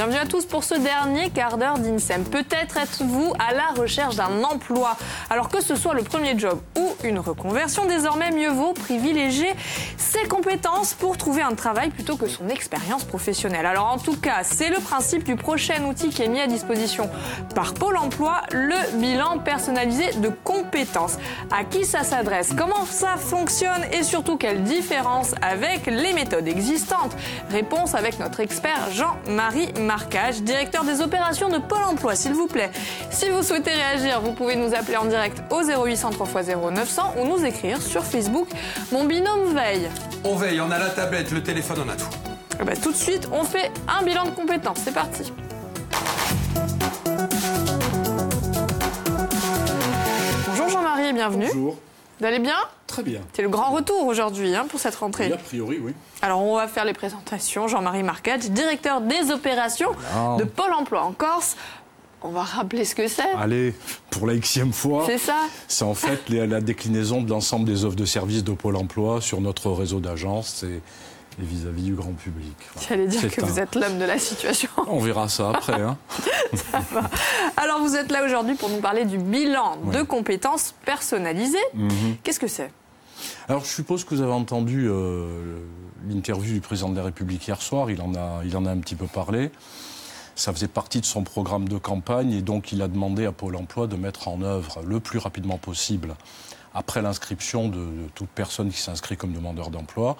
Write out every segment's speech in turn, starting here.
bienvenue à tous pour ce dernier quart d'heure d'INSEM. Peut-être êtes-vous à la recherche d'un emploi. Alors que ce soit le premier job ou une reconversion, désormais mieux vaut privilégier ses compétences pour trouver un travail plutôt que son expérience professionnelle. Alors en tout cas, c'est le principe du prochain outil qui est mis à disposition par Pôle emploi, le bilan personnalisé de compétences. À qui ça s'adresse? Comment ça fonctionne? Et surtout, quelle différence avec les méthodes existantes? Réponse avec notre expert Jean-Marie Marcage, directeur des opérations de Pôle emploi, s'il vous plaît. Si vous souhaitez réagir, vous pouvez nous appeler en direct au 0800 3x0 900 ou nous écrire sur Facebook. Mon binôme veille. On veille, on a la tablette, le téléphone, on a tout. Et bien, tout de suite, on fait un bilan de compétences. C'est parti. Bonjour Jean-Marie, bienvenue. Bonjour. Vous allez bien? Très bien. C'est le grand retour aujourd'hui pour cette rentrée. Oui, a priori, oui. Alors, on va faire les présentations. Jean-Marie Marcage, directeur des opérations de Pôle emploi en Corse. On va rappeler ce que c'est. Allez, pour la xème fois. C'est ça. C'est en fait la déclinaison de l'ensemble des offres de services de Pôle emploi sur notre réseau d'agences et vis-à-vis du grand public. Voilà. J'allais dire que vous êtes l'homme de la situation. On verra ça après. Ça va. Alors, vous êtes là aujourd'hui pour nous parler du bilan de compétences personnalisées. Qu'est-ce que c'est? Alors, je suppose que vous avez entendu l'interview du président de la République hier soir. Il en a un petit peu parlé. Ça faisait partie de son programme de campagne et donc il a demandé à Pôle emploi de mettre en œuvre le plus rapidement possible, après l'inscription de toute personne qui s'inscrit comme demandeur d'emploi,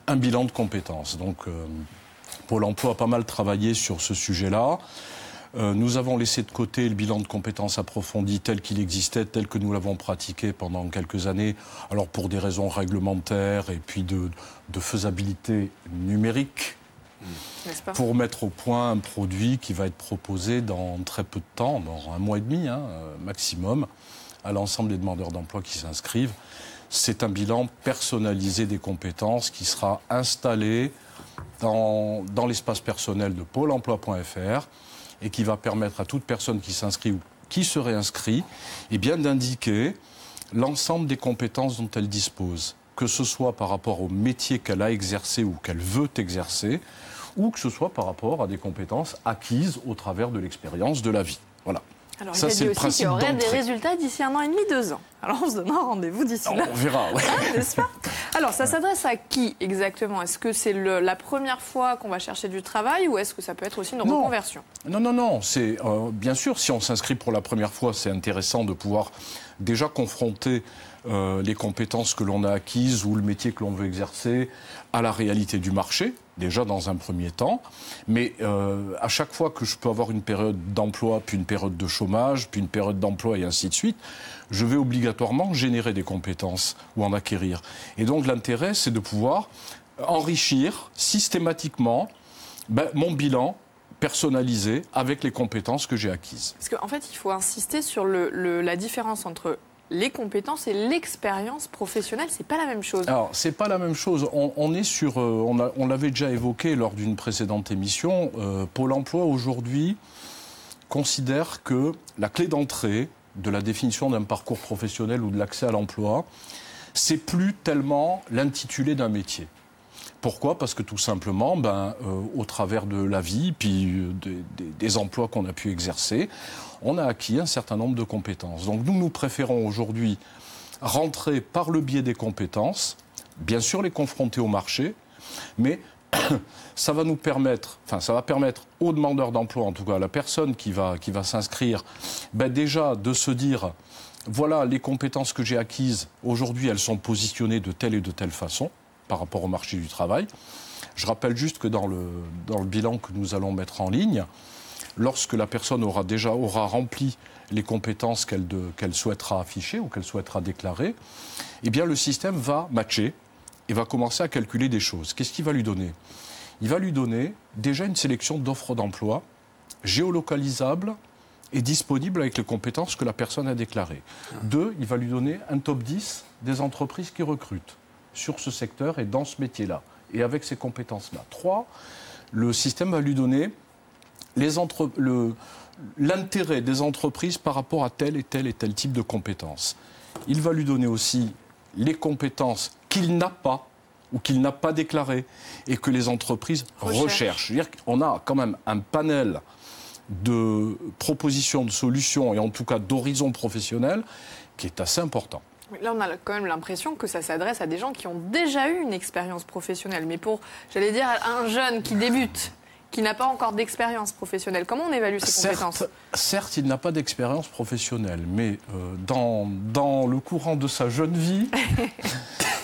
un bilan de compétences. Donc Pôle emploi a pas mal travaillé sur ce sujet-là. Nous avons laissé de côté le bilan de compétences approfondi tel qu'il existait, tel que nous l'avons pratiqué pendant quelques années, alors pour des raisons réglementaires et puis de faisabilité numérique, pour mettre au point un produit qui va être proposé dans très peu de temps, dans un mois et demi maximum, à l'ensemble des demandeurs d'emploi qui s'inscrivent. C'est un bilan personnalisé des compétences qui sera installé dans l'espace personnel de pôle emploi.fr et qui va permettre à toute personne qui s'inscrit ou qui se réinscrit d'indiquer l'ensemble des compétences dont elle dispose, que ce soit par rapport au métier qu'elle a exercé ou qu'elle veut exercer, ou que ce soit par rapport à des compétences acquises au travers de l'expérience de la vie. Voilà. Alors, il a dit aussi qu'il y aurait des résultats d'ici 1 an et demi, 2 ans. Alors, on se donne un rendez-vous d'ici là. On verra, oui. N'est-ce pas? Alors, ça s'adresse à qui exactement? Est-ce que c'est la première fois qu'on va chercher du travail ou est-ce que ça peut être aussi une reconversion? Non. C'est, bien sûr, si on s'inscrit pour la première fois, c'est intéressant de pouvoir déjà confronter les compétences que l'on a acquises ou le métier que l'on veut exercer à la réalité du marché, déjà dans un premier temps. Mais à chaque fois que je peux avoir une période d'emploi, puis une période de chômage, puis une période d'emploi et ainsi de suite, je vais obligatoirement générer des compétences ou en acquérir. Et donc l'intérêt, c'est de pouvoir enrichir systématiquement mon bilan personnalisé avec les compétences que j'ai acquises. Parce qu'en fait, il faut insister sur la différence entre les compétences et l'expérience professionnelle, c'est pas la même chose. Alors, c'est pas la même chose. On est sur, on l'avait déjà évoqué lors d'une précédente émission. Pôle emploi aujourd'hui considère que la clé d'entrée de la définition d'un parcours professionnel ou de l'accès à l'emploi, c'est plus tellement l'intitulé d'un métier. Pourquoi? Parce que tout simplement, au travers de la vie, puis des emplois qu'on a pu exercer, on a acquis un certain nombre de compétences. Donc nous préférons aujourd'hui rentrer par le biais des compétences, bien sûr les confronter au marché, mais ça va permettre aux demandeurs d'emploi, en tout cas à la personne qui va s'inscrire, déjà de se dire, voilà les compétences que j'ai acquises, aujourd'hui elles sont positionnées de telle et de telle façon par rapport au marché du travail. Je rappelle juste que dans le bilan que nous allons mettre en ligne, lorsque la personne aura rempli les compétences qu'elle souhaitera afficher ou qu'elle souhaitera déclarer, le système va matcher et va commencer à calculer des choses. Qu'est-ce qu'il va lui donner? Il va lui donner déjà une sélection d'offres d'emploi géolocalisables et disponibles avec les compétences que la personne a déclarées. 2, il va lui donner un top 10 des entreprises qui recrutent sur ce secteur et dans ce métier-là, et avec ces compétences-là. 3, le système va lui donner l'intérêt des entreprises par rapport à tel et tel et tel type de compétences. Il va lui donner aussi les compétences qu'il n'a pas ou qu'il n'a pas déclaré et que les entreprises recherchent. Je veux dire qu'on a quand même un panel de propositions, de solutions et en tout cas d'horizons professionnels qui est assez important. Là, on a quand même l'impression que ça s'adresse à des gens qui ont déjà eu une expérience professionnelle. Mais pour, j'allais dire, un jeune qui débute, qui n'a pas encore d'expérience professionnelle, comment on évalue ses compétences ? Certes, il n'a pas d'expérience professionnelle, mais dans le courant de sa jeune vie,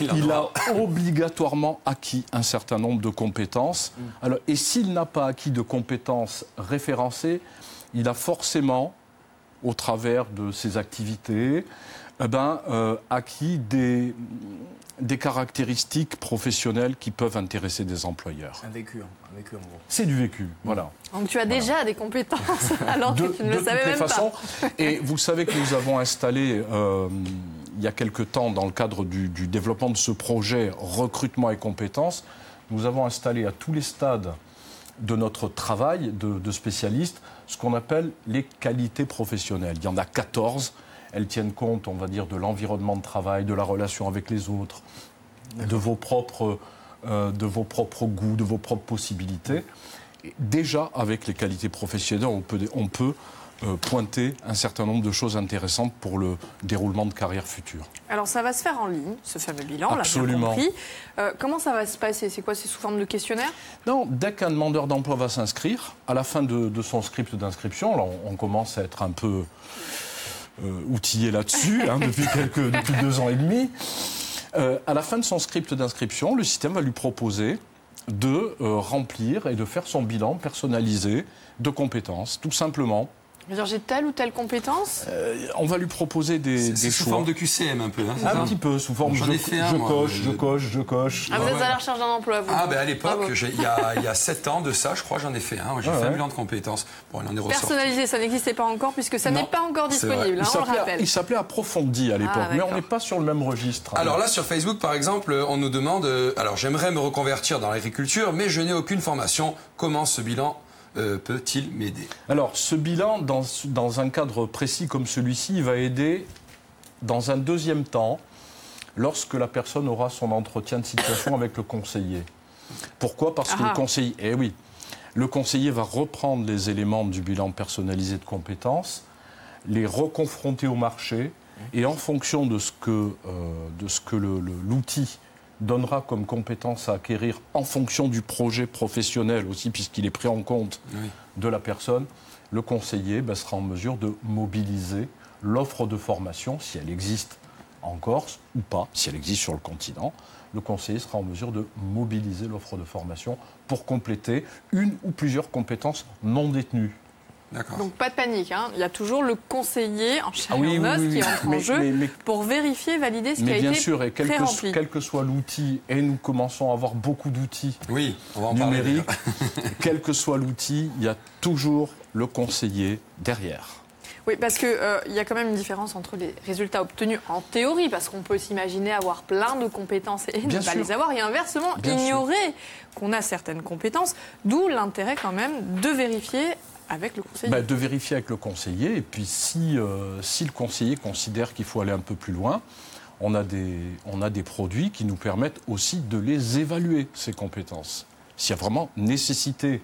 il a obligatoirement acquis un certain nombre de compétences. Alors, et s'il n'a pas acquis de compétences référencées, il a forcément, au travers de ses activités, acquis des caractéristiques professionnelles qui peuvent intéresser des employeurs. Un vécu en gros. C'est du vécu, voilà. Donc tu as déjà des compétences, alors que tu ne le savais même pas. Et vous savez que nous avons installé, il y a quelque temps, dans le cadre du développement de ce projet recrutement et compétences, nous avons installé à tous les stades de notre travail de spécialistes ce qu'on appelle les qualités professionnelles. Il y en a 14. Elles tiennent compte, on va dire, de l'environnement de travail, de la relation avec les autres, de vos propres goûts, de vos propres possibilités. Et déjà, avec les qualités professionnelles, on peut pointer un certain nombre de choses intéressantes pour le déroulement de carrière future. Alors, ça va se faire en ligne, ce fameux bilan, absolument. on l'a bien compris. Comment ça va se passer ? C'est quoi ? C'est sous forme de questionnaire ? Non, dès qu'un demandeur d'emploi va s'inscrire, à la fin de son script d'inscription, là, on commence à être un peu outillé là-dessus, depuis 2 ans et demi. À la fin de son script d'inscription, le système va lui proposer de remplir et de faire son bilan personnalisé de compétences, tout simplement. J'ai telle ou telle compétence ? On va lui proposer des choix. Sous forme de QCM un peu. Un petit peu, sous forme de je coche. Ah, vous êtes à la recherche d'un emploi, vous ? À l'époque, il y a 7 ans de ça, je crois, j'en ai fait un. J'ai fait un bilan de compétences. Bon, il en est ressorti. Personnalisé, ça n'existait pas encore, puisque ça n'est pas encore disponible, on le rappelle. Il s'appelait Approfondi à l'époque, mais on n'est pas sur le même registre. Alors là, sur Facebook, par exemple, on nous demande j'aimerais me reconvertir dans l'agriculture, mais je n'ai aucune formation. Comment ce bilan peut-il m'aider ? Alors, ce bilan, dans un cadre précis comme celui-ci, va aider dans un deuxième temps, lorsque la personne aura son entretien de situation avec le conseiller. Pourquoi ? Parce que le conseiller va reprendre les éléments du bilan personnalisé de compétences, les reconfronter au marché, et en fonction de ce que l'outil donnera comme compétence à acquérir en fonction du projet professionnel aussi, puisqu'il est pris en compte de la personne, le conseiller sera en mesure de mobiliser l'offre de formation, si elle existe en Corse ou pas, si elle existe sur le continent. Le conseiller sera en mesure de mobiliser l'offre de formation pour compléter une ou plusieurs compétences non détenues. D'accord. Donc pas de panique, il y a toujours le conseiller en chair et en os qui entre en jeu pour vérifier, valider ce qui a été pré-rempli. Quel que soit l'outil, et nous commençons à avoir beaucoup d'outils numériques, quel que soit l'outil, il y a toujours le conseiller derrière. Oui, parce qu'il y a quand même une différence entre les résultats obtenus en théorie, parce qu'on peut s'imaginer avoir plein de compétences et ne pas les avoir, et inversement, ignorer qu'on a certaines compétences, d'où l'intérêt quand même de vérifier avec le conseiller. De vérifier avec le conseiller, et puis si le conseiller considère qu'il faut aller un peu plus loin, on a des produits qui nous permettent aussi de les évaluer, ces compétences. S'il y a vraiment nécessité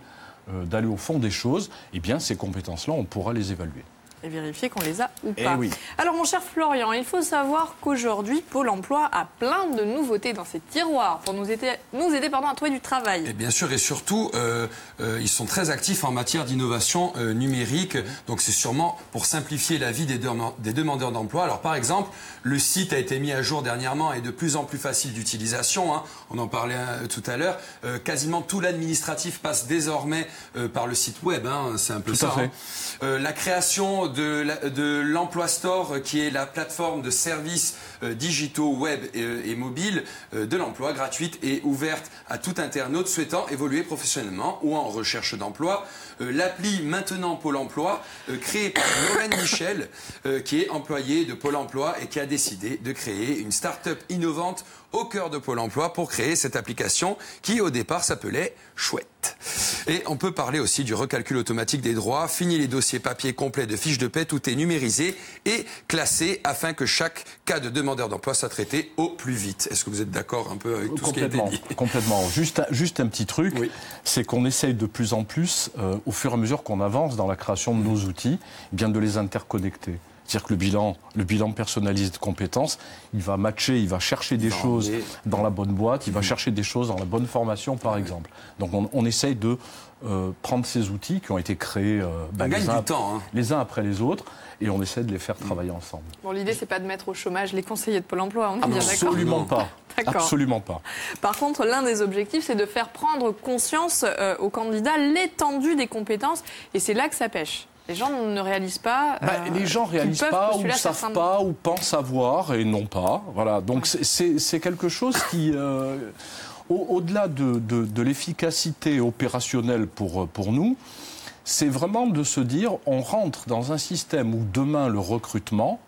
d'aller au fond des choses, eh bien ces compétences-là, on pourra les évaluer. Et vérifier qu'on les a ou pas. Alors mon cher Florian, il faut savoir qu'aujourd'hui, Pôle emploi a plein de nouveautés dans ses tiroirs pour nous aider à trouver du travail. Et bien sûr, et surtout, ils sont très actifs en matière d'innovation numérique. Donc c'est sûrement pour simplifier la vie des demandeurs d'emploi. Alors par exemple, le site a été mis à jour dernièrement et de plus en plus facile d'utilisation. On en parlait tout à l'heure. Quasiment tout l'administratif passe désormais par le site web. C'est un peu ça. La création de l'Emploi Store, qui est la plateforme de services digitaux, web et mobiles de l'emploi, gratuite et ouverte à tout internaute souhaitant évoluer professionnellement ou en recherche d'emploi. L'appli Maintenant Pôle emploi, créée par Lorraine Michel, qui est employée de Pôle emploi et qui a décidé de créer une start-up innovante au cœur de Pôle emploi pour créer cette application qui, au départ, s'appelait Chouette. Et on peut parler aussi du recalcul automatique des droits. Fini les dossiers papier complets de fiches de paie. Tout est numérisé et classé afin que chaque cas de demandeur d'emploi soit traité au plus vite. Est-ce que vous êtes d'accord un peu avec tout ce qui a été dit ? Complètement. Juste un petit truc, oui. C'est qu'on essaye de plus en plus, au fur et à mesure qu'on avance dans la création de nos outils, bien de les interconnecter. C'est-à-dire que le bilan personnalisé de compétences, il va matcher, il va chercher des choses dans la bonne boîte, il va chercher des choses dans la bonne formation, par exemple. Donc on essaye de prendre ces outils qui ont été créés les uns après les autres, et on essaie de les faire travailler ensemble. Bon, l'idée, c'est pas de mettre au chômage les conseillers de Pôle emploi, on est bien d'accord ? Absolument pas. Absolument pas. Par contre, l'un des objectifs, c'est de faire prendre conscience aux candidats l'étendue des compétences, et c'est là que ça pêche. Les gens ne réalisent pas. Les gens ne réalisent pas, ou ne savent pas, ou pensent savoir et non pas. Voilà. Donc c'est quelque chose qui, au-delà de l'efficacité opérationnelle pour nous, c'est vraiment de se dire on rentre dans un système où demain le recrutement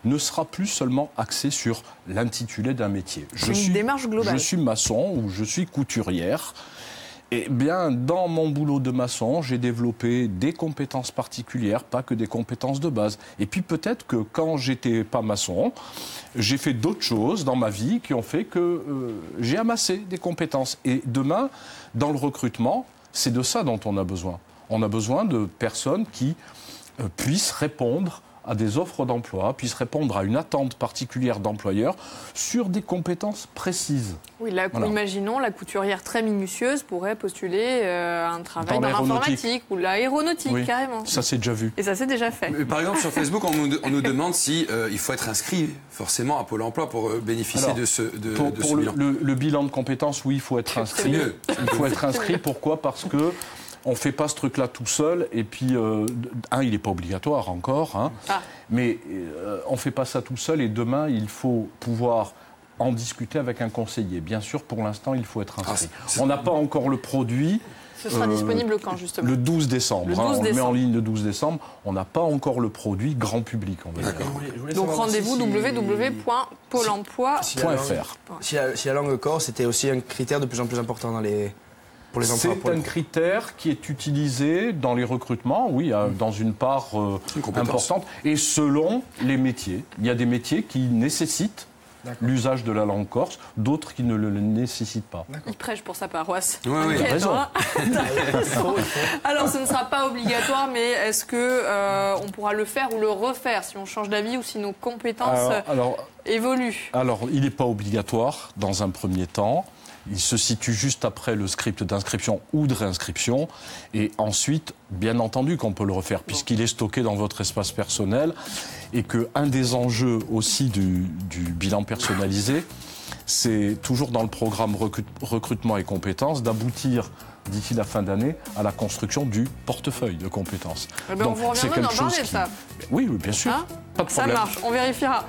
ne sera plus seulement axé sur l'intitulé d'un métier. C'est une démarche globale. Je suis maçon ou je suis couturière. Eh bien, dans mon boulot de maçon, j'ai développé des compétences particulières, pas que des compétences de base. Et puis peut-être que quand j'étais pas maçon, j'ai fait d'autres choses dans ma vie qui ont fait que j'ai amassé des compétences. Et demain, dans le recrutement, c'est de ça dont on a besoin. On a besoin de personnes qui puissent répondre à des offres d'emploi, puissent répondre à une attente particulière d'employeurs sur des compétences précises. Oui, imaginons la couturière très minutieuse pourrait postuler un travail dans l'informatique ou l'aéronautique, carrément. Ça c'est déjà vu. Et ça c'est déjà fait. Par exemple, sur Facebook, on nous demande si il faut être inscrit forcément à Pôle emploi pour bénéficier de ce bilan. Le bilan de compétences, oui, il faut être inscrit. Il faut être inscrit, pourquoi ? Parce que on ne fait pas ce truc-là tout seul, et puis, il n'est pas obligatoire encore, mais on ne fait pas ça tout seul, et demain, il faut pouvoir en discuter avec un conseiller. Bien sûr, pour l'instant, il faut être inscrit. On n'a pas encore le produit. Ce sera disponible quand, justement ? Le 12 décembre. On le met en ligne le 12 décembre. On n'a pas encore le produit grand public. Donc rendez-vous www.pôleemploi.fr. Si la langue corse était aussi un critère de plus en plus important dans les... C'est un critère qui est utilisé dans les recrutements, dans une part importante, et selon les métiers. Il y a des métiers qui nécessitent l'usage de la langue corse, d'autres qui ne le nécessitent pas. Il prêche pour sa paroisse. Oui, il a raison. Alors, ce ne sera pas obligatoire, mais est-ce que on pourra le faire ou le refaire si on change d'avis ou si nos compétences évoluent ? Alors, il n'est pas obligatoire dans un premier temps. Il se situe juste après le script d'inscription ou de réinscription. Et ensuite, bien entendu qu'on peut le refaire, puisqu'il est stocké dans votre espace personnel. Et qu'un des enjeux aussi du bilan personnalisé, c'est toujours dans le programme recrutement et compétences d'aboutir d'ici la fin d'année à la construction du portefeuille de compétences. Donc, on vous reviendra d'en parler de ça. Oui, bien sûr. Pas de problème. Ça marche, on vérifiera.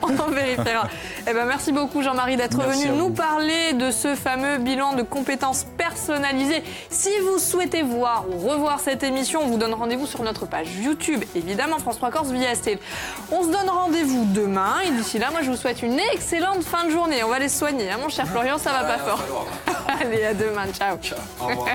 Merci beaucoup Jean-Marie d'être venu nous parler de ce fameux bilan de compétences personnalisées. Si vous souhaitez voir ou revoir cette émission, on vous donne rendez-vous sur notre page YouTube, évidemment France 3 Corse via STL. On se donne rendez-vous demain et d'ici là, moi je vous souhaite une excellente fin de journée. On va les soigner, mon cher Florian, ça va pas fort. Allez, à demain, ciao. Au revoir.